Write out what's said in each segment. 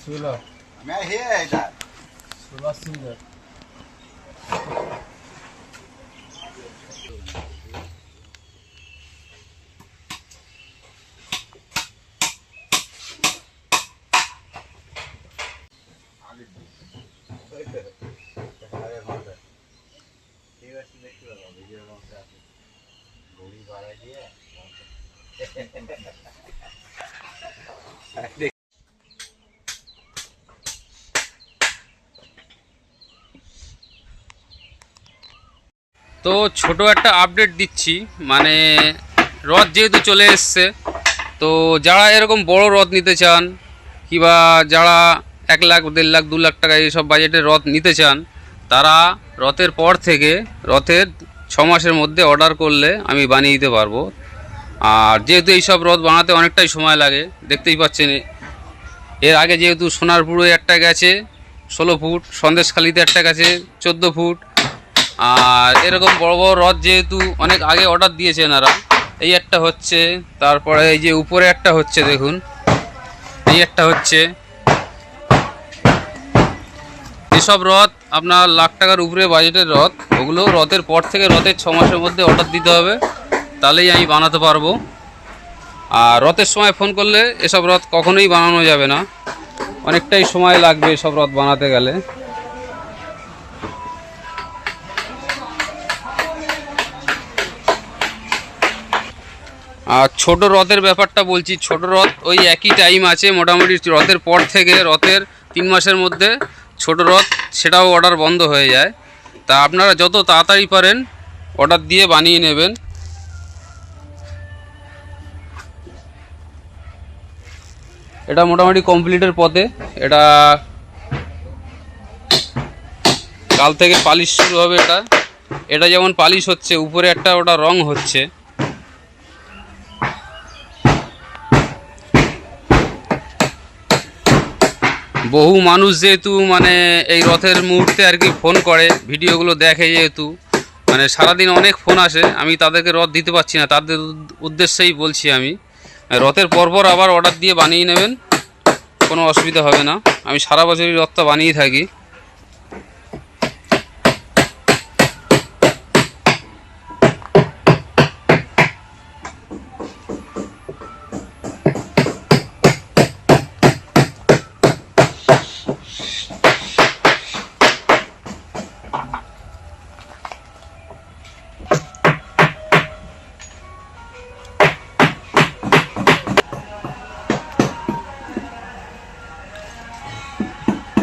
16 मैं है इधर 16 सिंगर তো ছোট একটা আপডেট দিচ্ছি, মানে রথ যেহেতু চলে এসছে, তো যারা এরকম বড় রথ নিতে চান কিংবা যারা 1 লাখ 1.5 লাখ 2 লাখ টাকা এইসব বাজেটের রথ নিতে চান, তারা রথের পর থেকে রথের 6 মাসের মধ্যে অর্ডার করলে আমি বানিয়ে দিতে পারবো। আর যেহেতু এইসব রথ বানাতে অনেকটাই সময় লাগে, দেখতেই পাচ্ছেন। এর আগে যেহেতু সোনারপুরে একটা গেছে 16 ফুট, সন্দেশখালিতে একটা গেছে 14 ফুট, আর এরকম বড় বড় রথ যেহেতু অনেক আগে অর্ডার দিয়েছে এনারা। এই একটা হচ্ছে, তারপরে এই যে উপরে একটা হচ্ছে, দেখুন এই একটা হচ্ছে। এসব রথ আপনার লাখ টাকার উপরে বাজেটের রথ, ওগুলো রথের পর থেকে রথের 6 মাসের মধ্যে অর্ডার দিতে হবে, তাহলেই আমি বানাতে পারবো। আর রথের সময় ফোন করলে এসব রথ কখনোই বানানো যাবে না, অনেকটাই সময় লাগবে এসব রথ বানাতে গেলে। আর ছোট রথের ব্যাপারটা বলছি, ছোট রথ ওই একই টাইম আছে মোটামুটি। রথের পর থেকে রথের 3 মাসের মধ্যে ছোট রথ সেটাও অর্ডার বন্ধ হয়ে যায়। তা আপনারা যত তাড়াতাড়ি পারেন অর্ডার দিয়ে বানিয়ে নেবেন। এটা মোটামুটি কমপ্লিটের পথে। এটা কাল থেকে পালিশ শুরু হবে। এটা যেমন পালিশ হচ্ছে, উপরে একটা ওটা রং হচ্ছে। বহু মানুষ যেহেতু মানে এই রথের মুহূর্তে আর কি ফোন করে, ভিডিওগুলো দেখে, যেহেতু মানে সারাদিন অনেক ফোন আসে, আমি তাদেরকে রথ দিতে পারছি না। তাদের উদ্দেশ্যেই বলছি, আমি রথের পরপর আবার অর্ডার দিয়ে বানিয়ে নেবেন, কোনো অসুবিধা হবে না। আমি সারা বছরই রথটা বানিয়ে থাকি।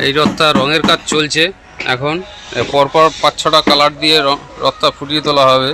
এই রথটা রঙের কাজ চলছে এখন, পরপর 5-6টা কালার দিয়ে রথটা ফুটিয়ে তোলা হবে।